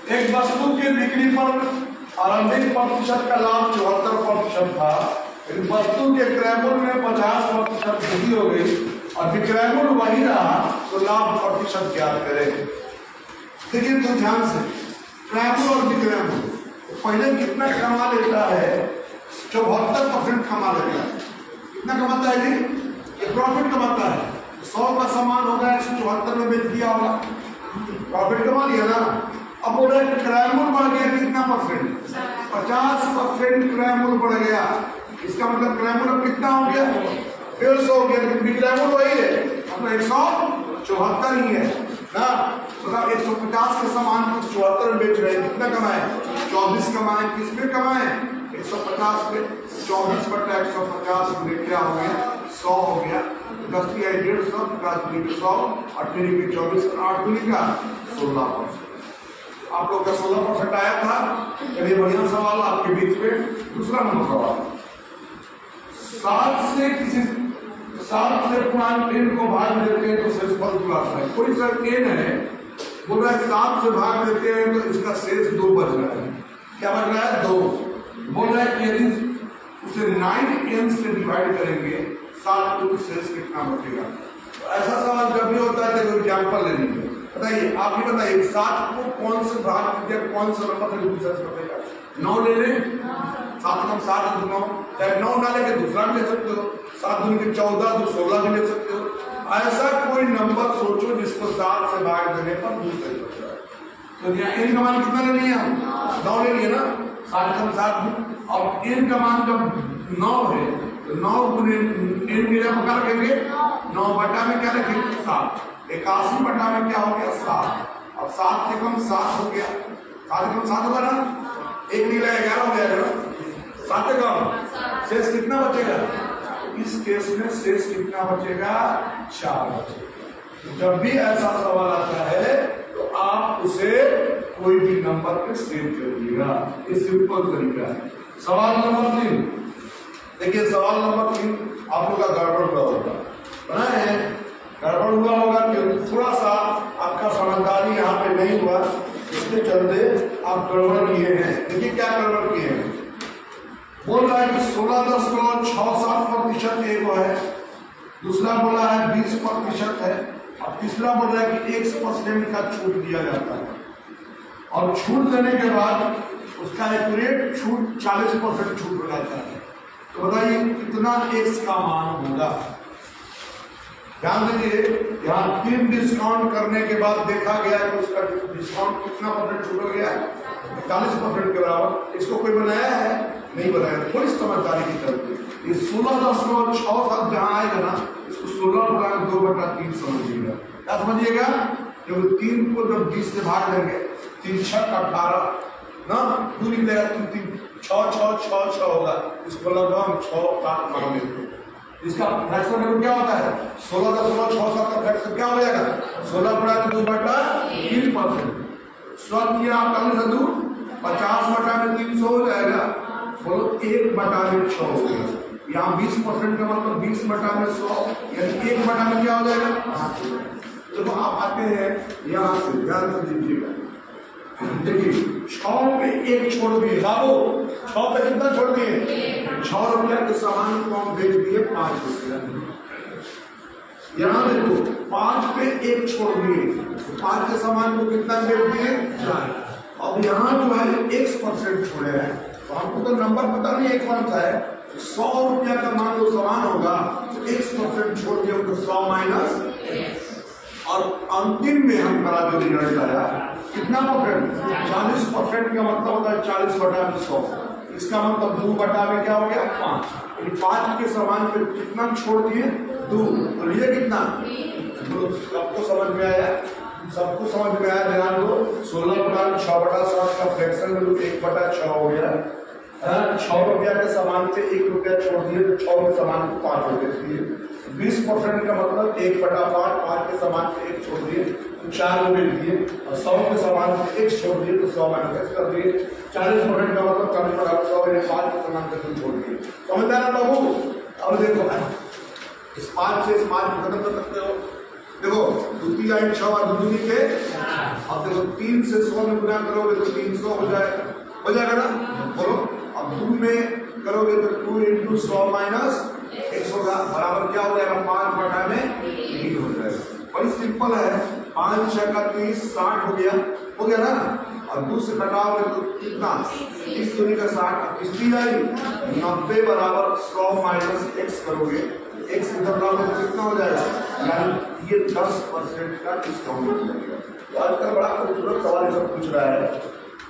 एक वस्तु की बिक्री पर आरंभिक प्रतिशत का लाभ 74% था, वस्तु के क्रय मूल्य में 50% वृद्धि हो गई और विक्रय मूल्य वही रहा, तो लाभ प्रतिशत ज्ञात करें। देखिए तो ध्यान से, क्रय मूल्य और विक्रय मूल्य पहले कितना कमा लेता है, 74% कमा लेता है। कितना कमाता है जी? ये प्रॉफिट कमाता है। 100 का सामान होगा, 174 में बेच दिया होगा, प्रॉफिट कमा लिया ना। अब बोल रहे क्रय मूल्य बढ़ गया कितना परसेंट? 50% क्रय मूल्य बढ़ गया। इसका मतलब क्रय मूल्य कितना हो गया? 150 हो गया, लेकिन विक्रय मूल्य वही है, मतलब 174 ही है ना। मतलब 150 के सामान को 74 में बेच रहे हैं, कितना कमाए? 24 कमाए। किस में कमाए? 150 पे 24 बटा 150 क्या हो गया? 100 हो गया। 10 की 150, 50 की 100, 18 की 24, 8 दूनी का 16%। आप लोग का 16% आया था। चलिए बढ़िया सवाल आपके बीच में। दूसरा नंबर सवाल, 7 से पूर्णांक n को भाग देते हैं तो शेषफल जुड़ाता है। कोई सर n है, बोल रहा है 7 से भाग देते हैं तो इसका शेष 2 बच रहा है। क्या बच रहा है? 2। बोल रहा है कि यदि उसे 9n से डिवाइड करेंगे 7 तो शेष कितना बचेगा। तो ऐसा सवाल जब भी होता है तो एग्जाम्पल ले लीजिए। बताइए, आप ही बताइए, 7 को कौन से भाग कीजिए, कौन सा नंबर से शेष बचेगा? 9 ले लें, 7 कम 7 9, चाहे 9 ना लेके दूसरा भी ले सकते हो, 7 दूनी के 14, 2 16 भी ले सकते हो। ऐसा कोई नंबर सोचो जिसको 7 से भाग देने पर दूसरे बच रहा है। तो यहाँ n का मान कितना ले लिया? 9 ले लिया ना। 7 कम 7, और n का मान जब 9 है तो 9 गुने n की जगह क्या रखेंगे? 9 बटा में क्या रखेंगे? 7। 81 बटा में क्या हो गया? 7। अब 7 से कम 7 हो गया, 7 से कम 7 होगा ना, 1 निकला 11 हो गया ना। 7 से कम शेष कितना बचेगा? इस केस में शेष कितना बचेगा? 4 बचेगा। जब भी ऐसा सवाल आता है तो आप उसे कोई भी नंबर पे सेव करिएगा। ये सिंपल तरीका है। सवाल नंबर 3 देखिए, सवाल नंबर 3 आप लोग का गड़बड़ हुआ होगा, बनाए हैं, गड़बड़ हुआ होगा कि थोड़ा सा आपका समझदारी यहाँ पे नहीं हुआ, इसके चलते आप गड़बड़ किए हैं। देखिए क्या गड़बड़ किए हैं। बोल रहा है कि 16.67% एक है, दूसरा बोला है 20% है, और तीसरा बोल रहा है कि 1% का छूट दिया जाता है, और छूट देने के बाद उसका एक्यूरेट छूट 40% छूट हो जाता है। तो बताइए कितना x का मान होगा? ध्यान दीजिए, यहाँ 3 डिस्काउंट करने के बाद देखा गया कि उसका डिस्काउंट कितना परसेंट छूट हो गया? 40% के बराबर। इसको कोई बनाया है? नहीं बनाया। थोड़ी समझदारी की तरफ ये 16.67 जहाँ आएगा ना, इसको 16/2/3 समझिएगा। क्या समझिएगा? जब 3 को जब 20 से भाग देंगे, 3 6 18 ना, 2 निकलेगा, 3 6 6 6 6 होगा। इसको लगा हम 6 7 मान लेते हैं। इसका फ्रैक्शन वैल्यू क्या होता है? 16.67 का फ्रैक्शन क्या हो जाएगा? 16/2/3%। स्वयं किया आप करने से दूर 50/300 हो जाएगा। बोलो 1/6 हो गया। यहाँ 20% का मतलब 20/100, यानी 1/में क्या हो जाएगा? 5। तो आप आते हैं यहाँ से, ध्यान से दीजिएगा। देखिए 6 पे 1 छोड़ दिए बाबू, 6 पे कितना छोड़ दिए? 6 रुपया के सामान को हम बेच दिए 5 रुपया। यहाँ देखो 5 पे 1 छोड़ दिए, 5 के सामान को कितना बेच दिए? 4। अब यहाँ जो है 1% छोड़े हैं, तो हमको तो नंबर पता नहीं एक कौन सा है। 100 रुपया का मान जो सामान होगा तो 1% छोड़ दिया तो 100 माइनस, और अंतिम में हमारा जो रिजल्ट आया कितना परसेंट? 40% का मतलब होता है 40/100। इसका मतलब 2 में क्या हो गया? 5। 5 के सामान पे कितना छोड़ दिए? 2। तो ये कितना? सबको समझ में आया? सबको समझ में आया? ध्यान दो, 16/6/7 का फ्रैक्शन 1/6 हो गया। 6 रुपया के सामान से 1 रुपया छोड़ दिए तो 6 के सामान को 5 रुपये दिए। 20% का मतलब 1/5, 5 के सामान से 1 छोड़ दिए तो 4 रुपये दिए, और 100 के सामान से 1 छोड़ दिए तो 100 माइनस कर दिए। 40% का मतलब 40/100, 5 के सामान से 2 छोड़ दिए। समझ आ रहा बाबू? अब देखो इस 5 से इस 5 को खत्म कर सकते हो, देखो 2 3 8 6 और 2 2 के, अब देखो 3 से 100 में गुना करोगे तो 300 हो जाएगा ना, बोलो। अब 2 में करोगे तो 2 × 100 - 100 होगा, बराबर क्या हो जाएगा, 5 बटा में 3 हो जाएगा। बड़ी सिंपल है, 5 6 का 30 60 हो गया ना। और 2 से घटाओगे तो कितना, 30 दूनी का 60, कितनी आएगी 90 बराबर 100 - x करोगे, x इधर लाओगे तो कितना हो जाएगा, यानी ये 10% का डिस्काउंट हो जाएगा। तो आजकल बड़ा खूबसूरत सवाल सब पूछ रहा है।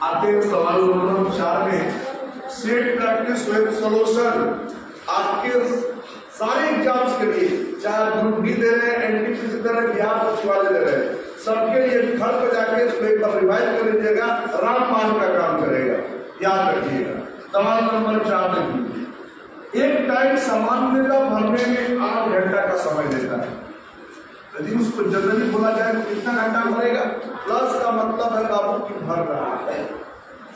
आते हैं सवाल नंबर 4 में, सेट प्रैक्टिस विद सॉल्यूशन। आपके सारे एग्जाम्स के लिए, चाहे ग्रुप डी दे रहे हैं, एनटीपीसी दे रहे हैं, बिहार पुलिस वाले दे रहे हैं, सबके लिए घर पे जाके इसको एक बार रिवाइज कर लीजिएगा, रामपाल का काम करेगा, याद रखिएगा। सवाल नंबर 4 देखिए, एक टाइम सामान्यता भरने में 8 घंटा का समय लेता है। यदि उसको जनरली बोला जाए तो कितना घंटा भरेगा, प्लस का मतलब है बाबू की भर रहा है,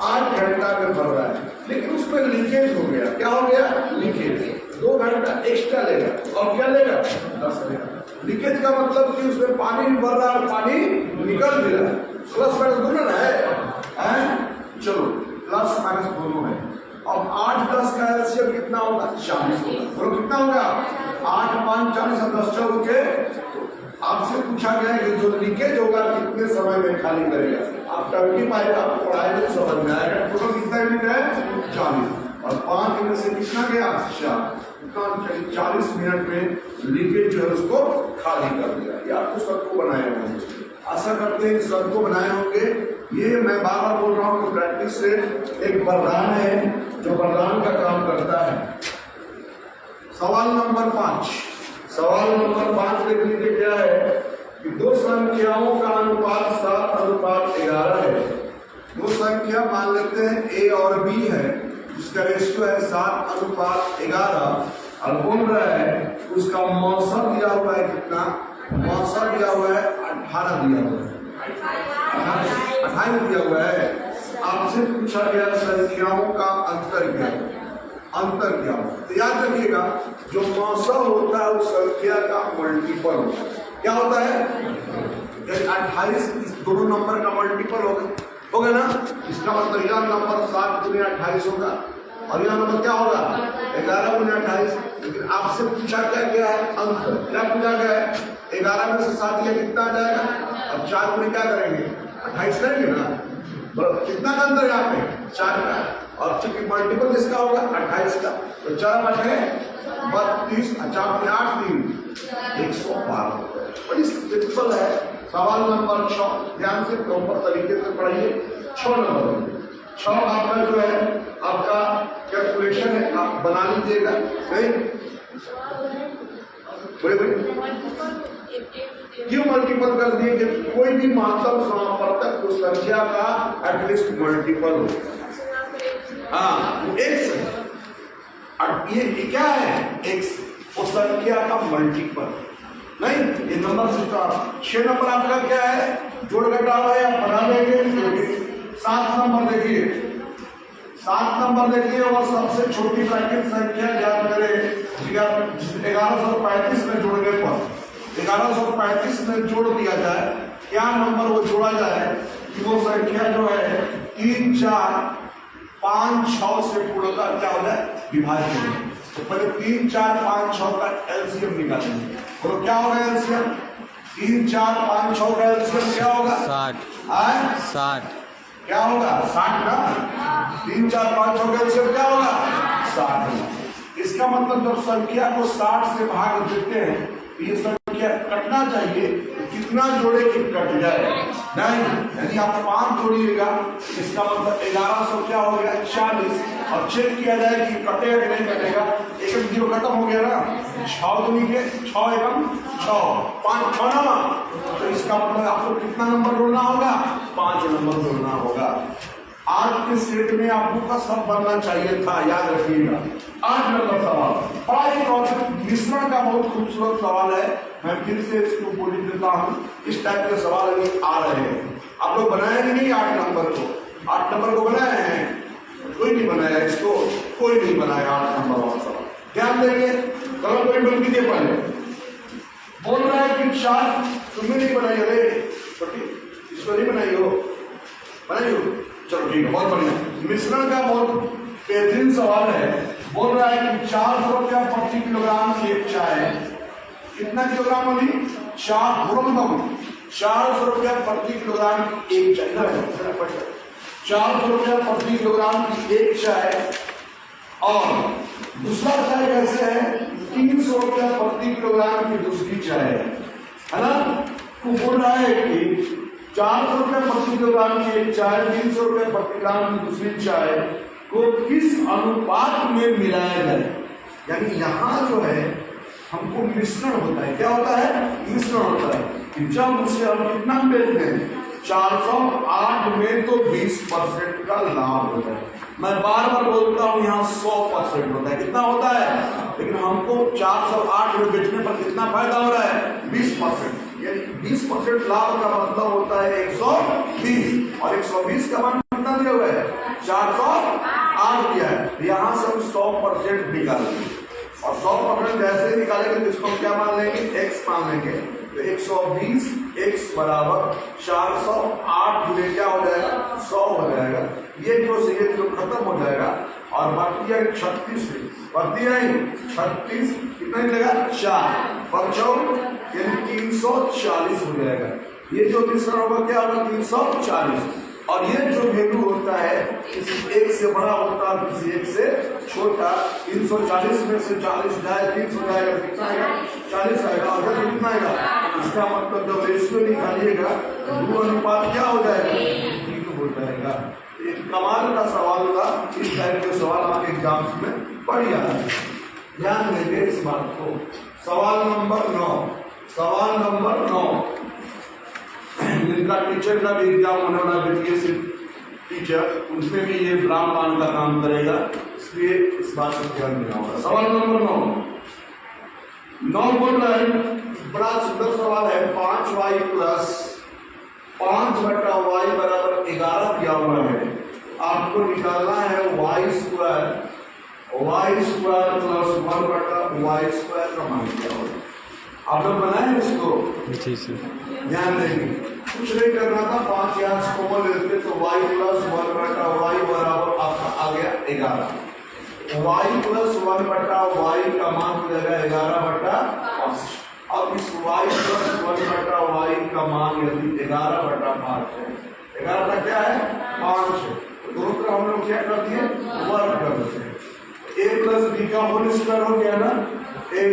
8 घंटा में भर रहा है, लेकिन उसमें लीकेज हो गया। क्या हो गया, लीकेज, 2 घंटा एक्स्ट्रा लेगा। और क्या लेगा, 10 लेगा। लीकेज का मतलब कि उसमें पानी भी भर रहा है, पानी निकल भी रहा है, प्लस माइनस दोनों है? चलो प्लस माइनस दोनों है। अब 8 10 का एलसीएम कितना होगा, 40 होगा। बोलो कितना होगा, 8 5 40 और 10 चल के। आपसे पूछा गया कि जो लीकेज होगा कितने समय में खाली करेगा। आप टंकी पाइप आपको पढ़ाए तो समझ में आएगा। टोटल कितना मिनट है, 40, और 5 मिनट से कितना गया, 4, 40 मिनट में लीकेज जो है उसको खाली कर दिया। ये आपको सबको बनाए होंगे, आशा करते हैं सबको बनाए होंगे। ये मैं बार बार बोल रहा हूँ कि प्रैक्टिस से एक वरदान है जो वरदान का काम करता है। सवाल नंबर 5, सवाल नंबर 5 देख लीजिए, क्या है कि 2 संख्याओं का अनुपात 7:11 है। 2 संख्या मान लेते हैं A और B है, उसका रेशियो है 7:11, और बोल रहा है उसका मौसम दिया हुआ है कितना, मौसम दिया हुआ है 18 दिया हुआ है, 28 दिया हुआ है। आपसे पूछा गया संख्याओं का अंतर क्या है, अंतर क्या हो। तो याद रखिएगा, जो मौसम होता है उस संख्या का मल्टीपल होता है। क्या होता है, 28 इस दोनों नंबर का मल्टीपल होगा ना। इसका मतलब यह नंबर 7 × 28 होगा, और यह नंबर क्या होगा, 11 × 28। लेकिन आपसे पूछा क्या गया है, अंतर। क्या पूछा गया है, 11 में से 7 लिया कितना आ जाएगा, अब 4 में क्या करेंगे, 28 करेंगे ना। बराबर कितना का अंतर यहाँ पे, 4 का, और चूंकि मल्टीपल इसका होगा 28 का, तो 4 बटे 32, 4 × 8 3 112। बड़ी सिंपल है। सवाल नंबर 6 ध्यान से प्रॉपर तरीके से पढ़िए। 6 नंबर 6 आपका जो है आपका कैलकुलेशन है, आप बना लीजिएगा। सही, क्यों मल्टीपल कर दिए कि कोई भी महत्तम समापवर्तक उस संख्या का एटलीस्ट मल्टीपल हो। हाँ, x है, और ये क्या है, x उस संख्या का मल्टीपल नहीं। ये नंबर सिस्टम 6 नंबर आपका क्या है, जोड़ घटाव है, आप बना देंगे। 7 नंबर देखिए, 7 नंबर देखिए, और सबसे छोटी ब्रैकेट संख्या याद करें, 1135 में जोड़ने पर 1135 में जोड़ दिया जाए, क्या नंबर वो जोड़ा जाए कि वो संख्या जो है 3 4 5 6 से पूर्णतः क्या हो जाए, विभाजन। तो पहले 3 4 5 6 का एलसीएम निकालेंगे। तो क्या होगा एलसीएम, 3 4 5 6 का एलसीएम क्या होगा, 60 क्या होगा, 60 ना। 3 4 5 6 का एलसीएम क्या होगा, 60। इसका मतलब जब संख्या को 60 से भाग देते हैं, ये संख्या कटना चाहिए, कितना जोड़े कि कट जाए नहीं। यदि आप 5 जोड़िएगा, इसका मतलब 1100 क्या हो गया, 40, और चेक किया जाए कि कटेगा कि नहीं कटेगा। 1 0 खत्म हो गया ना, 6 दूनी के 6 1 6 5 6 ना, तो इसका मतलब आपको कितना नंबर जोड़ना होगा, 5 नंबर जोड़ना होगा। आज के सेट में आपको का सब बनना चाहिए था, याद रखिएगा। 8 नंबर सवाल, बड़ा ही कॉन्सेप्ट मिश्रण का बहुत खूबसूरत सवाल है। मैं फिर से इसको बोल देता हूँ, इस टाइप के सवाल अभी आ रहे हैं। आप लोग बनाएंगे नहीं 8 नंबर को, 8 नंबर को बनाए हैं, कोई नहीं बनाया इसको, कोई नहीं बनाया 8 नंबर वाला सवाल। ध्यान देंगे, कलम कोई बंद कीजिए। पहले बोल रहा है कि 4 तुमने नहीं बनाई अरे छोटी, इसको नहीं बनाई हो, बनाई हो, चलो ठीक है, बहुत बढ़िया। मिश्रण का बहुत बेहतरीन सवाल है। बोल रहा है कि 400 रुपया प्रति किलोग्राम एक चाय, कितना किलोग्राम वाली 400 रुपया प्रति किलोग्राम एक चाय, 400 रुपया प्रति किलोग्राम की एक चाय। और दूसरा चाय कैसे है, 300 रुपया प्रति किलोग्राम की दूसरी चाय है ना। तो बोल रहा है कि 400 रुपया प्रति किलोग्राम की एक चाय, 300 रुपया प्रति किलोग्राम की दूसरी चाय को किस अनुपात में मिलाया जाए। यानी यहां जो है हमको मिश्रण होता है, क्या होता है, मिश्रण होता है कि जब उसे हम कितना बेचते हैं 408 में तो 20% का लाभ होता है। मैं बार बार बोलता हूं यहाँ 100% होता है, कितना होता है, लेकिन हमको 408 में बेचने पर कितना फायदा हो रहा है, 20%। यानी 20% लाभ का मतलब होता है 120, और 120 का मान कितना दिया हुआ है, 408 दिया है। यहाँ से हम 100% निकालेंगे, और 100% ऐसे निकालेंगे तो इसको क्या मान लेंगे, x मान लेंगे। तो 120 x बराबर 408 गुणे क्या हो जाएगा, 100 हो जाएगा। ये जो खत्म हो जाएगा, और बाकी है 36 बढ़ती है 36, कितना मिलेगा 4 बचो, यानी 340 हो जाएगा। ये जो मिश्रण होगा क्या होगा, 340। और ये जो वैल्यू होता है किसी एक से बड़ा होता है, किसी एक से छोटा। 340 में से 40 जाए 300 जाएगा, कितना आएगा, 40 आएगा। और जब कितना आएगा, इसका मतलब जब रेशियो निकालिएगा दो अनुपात क्या हो जाएगा, 3 हो जाएगा। एक कमाल का सवाल था, इस टाइप के सवाल आपके एग्जाम्स में बढ़िया है, ध्यान देंगे इस बात को। सवाल नंबर 9, सवाल नंबर 9, जिनका टीचर का भी एग्जाम होने वाला बीपीएससी टीचर, उसमें भी ये ब्राह्मण का काम करेगा, इसलिए इस बात को ध्यान देना होगा। सवाल नंबर 9 बोल रहा है, बड़ा सुंदर सवाल है। 5y प्लस 5/y बराबर 11 दिया हुआ है। आपको निकालना है y स्क्वायर प्लस 1/y² का मान दिया हुआ है। आप लोग बनाए इसको, ध्यान देंगे, कुछ नहीं करना था, 5 यहाँ से कॉमन लेते तो y प्लस 1/y बराबर आपका आ गया 11। y प्लस 1/y का मान हो जाएगा 11/5। अब इस y प्लस 1/y का मान यदि 11/5 है, 11 का क्या है 5 है, तो दोनों तरफ हम लोग क्या कर दिए, वर्ग कर दिए। a प्लस b का होल स्क्वायर हो गया ना, a²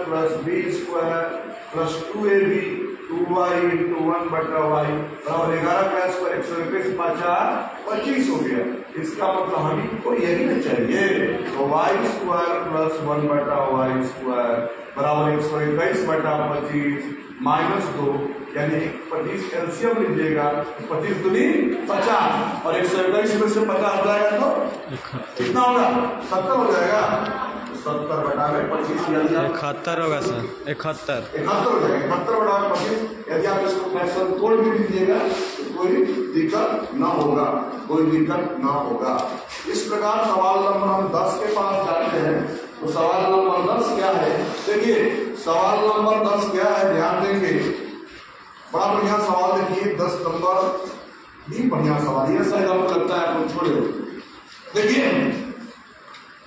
plus b² plus 2ab 2y into 1/y बराबर 11 का स्क्वायर 121 25 हो गया। इसका मतलब हमको यही ना चाहिए, तो y² प्लस 1/y² बराबर 121/25 माइनस 2, यानी 25 एलसीएम लीजिएगा, 25 दूनी 50, और 121 में से 50 जाएगा तो कितना होगा, 70 हो जाएगा। 70 बटा 25 71 होगा सर, 71 हो जाएगा। 71 बटा 25, यदि आप इसको फ्रैक्शन तोड़ भी दीजिएगा तो कोई दिक्कत ना होगा, कोई दिक्कत ना होगा। इस प्रकार सवाल नंबर हम 10 के पास जाते हैं। तो सवाल नंबर 10 क्या है, देखिए सवाल नंबर 10 क्या है, ध्यान देंगे, बड़ा बढ़िया सवाल। देखिए 10 नंबर भी बढ़िया सवाल, ये शायद आपको लगता है आपको छोड़े। देखिए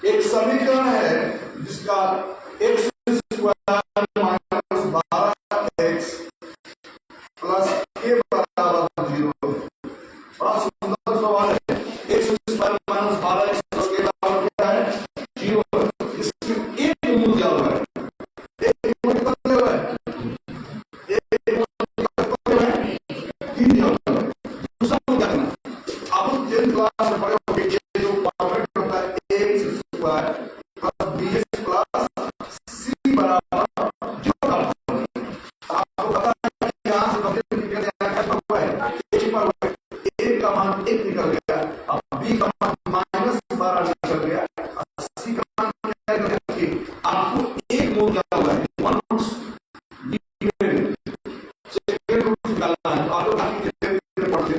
एक समीकरण है जिसका x² minus 12x plus a बराबर 0। बड़ा सुंदर सवाल है। x² minus 12x plus a बराबर क्या है, 0। इसमें एक मूल दिया हुआ है, एक मूल कितना दिया हुआ है, एक मूल कितना दिया है, 3 दिया हुआ है। दूसरा मूल क्या करना, आप 10th क्लास में पढ़े होंगे, ये जो परफेक्ट होता है x² plus bx plus c बराबर 0। आपको पता है कि यहाँ से बदले निकल जाएगा, a का मान 1 निकल गया, अब b का मान माइनस 12 निकल गया, c का मान क्या निकल गया, आपको एक मूल क्या हुआ है, 1 सेकंड रूट निकालना है। तो आप लोग आगे पढ़ते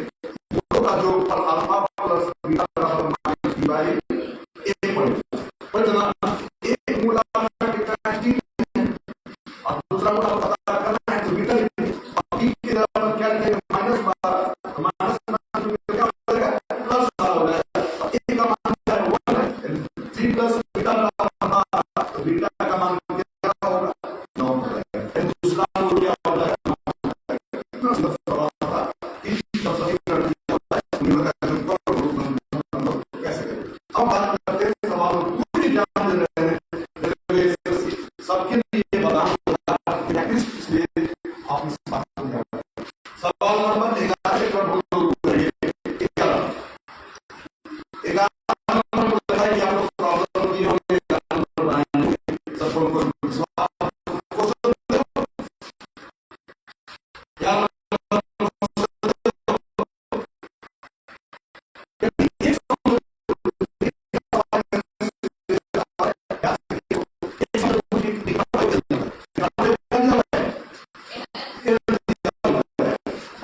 दोनों का जो अल्फा प्लस बीटा बराबर माइनस b बाई a पढ़ना। एक मूल आपका कितना है, 3 है, और दूसरा मूल आपको पता करना है तो बीटा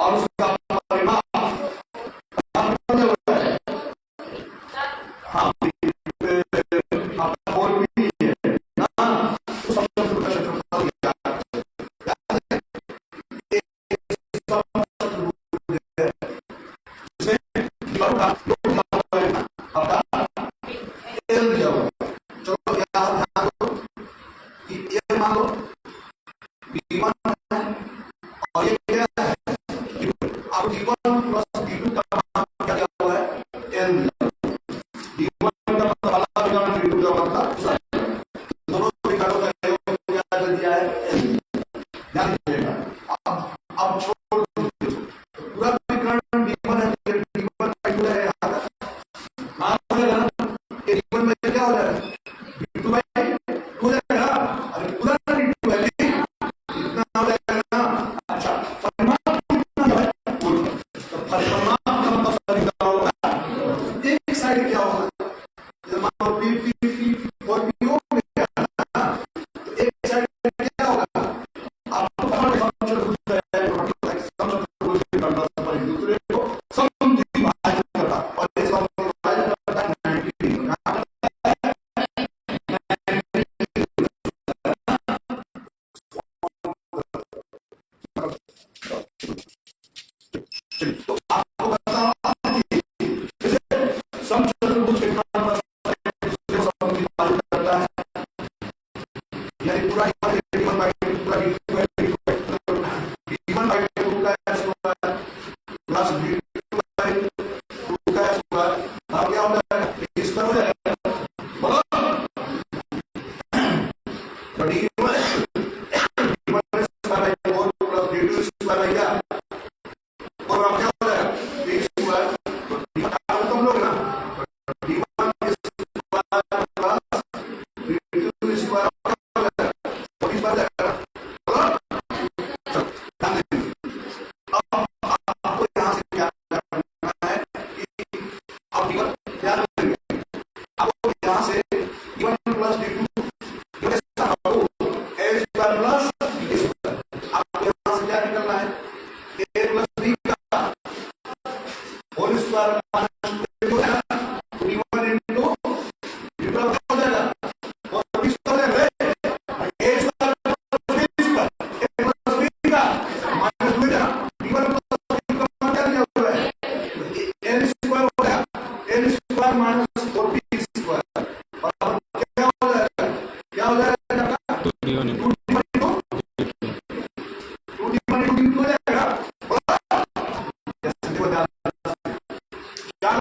और उसका परिमाण हाँ बोल भी है ना, तो सब चलो यार ये मान लो B1 है और ये क्या है, अब D1 प्लस D2 का मान क्या दिया हुआ है, L D1 का मतलब अलग विकर्ण, D2 का मतलब दोनों विकर्णों का योग क्या दिया है, L। ध्यान दीजिएगा, अब छोड़ पूरा विकर्ण D1 है, D1 D2 है, मान लीजिए ना कि D1 में क्या हो जाएगा, D2 हो जाएगा, अरे पूरा D2 है इतना हो जाएगा ना। अच्छा परिमाण कितना है, तो परिमाण का मतलब क्या होगा, एक साइड क्या होगा, मान लो P और P हो गया ना, तो एक साइड क्या होगा, आपको फंक्शन पूछ रहा है, फंक्शन पूछ रहा है पर दूसरे को समविभाजित करता और इस समविभाजित करता 90 डिग्री तो आपको बताओ समचतुर्भुज के करता है, यानी पूरा D1 by D2 पूरा D2 by D2 D1 by D2 का square plus D2 by D2 का स्क्वायर, अब क्या हो जाएगा, इसका हो जाएगा बोलो, तो D1 square by 4 plus D2 square by क्या, और अब क्या हो जाएगा D स्क्वायर, तुम लोग ना D1 square plus D2 square आपको यहां से क्या करना है कि आपको यहां से D1 plus D2 A square plus B square, आपको यहां से क्या निकलना है, A प्लस B का whole square minus D1 into D2 हो जाएगा और B स्क्वायर है A square plus B square, A plus B का माइनस हो जाएगा D1 प्लस B का क्या दिया हुआ है, L स्क्वायर हो गया, L square minus 4B square, और क्या हो जाएगा, क्या हो जाएगा, 2D1 हो जाएगा, क्या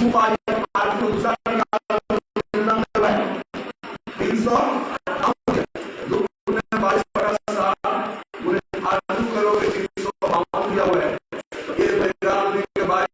आर्टिकल दूसरा 300 करोगे 300 दिया हुआ है। ये के बाद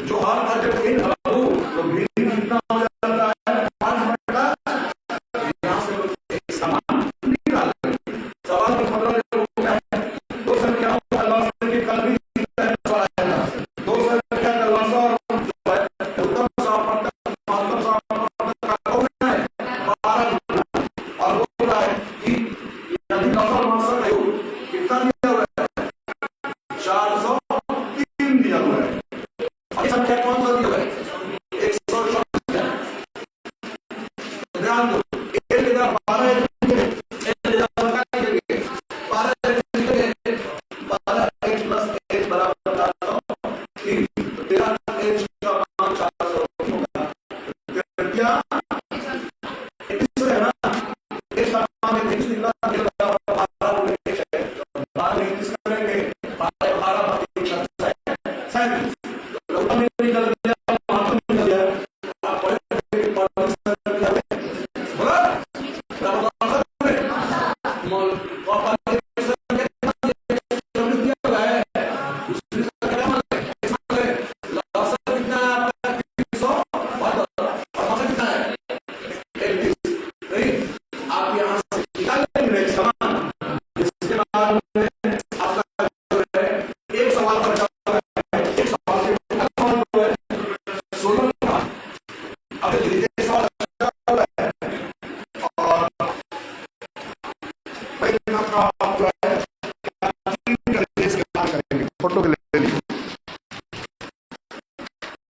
जो हार करके तो भी कितना हो जाता है 5 मिनट का। यहाँ से एक सवाल निकाल सवाल की 15 है 2 संख्या के कल भी 2 संख्या का लॉसर उत्तम और बोल रहा है कि यदि लॉसर कितना दिया हुआ है 403 दिया हुआ है। संख्या कौन सा दिया है 124। ध्यान दो 1 जगह 12 फोटो के लिए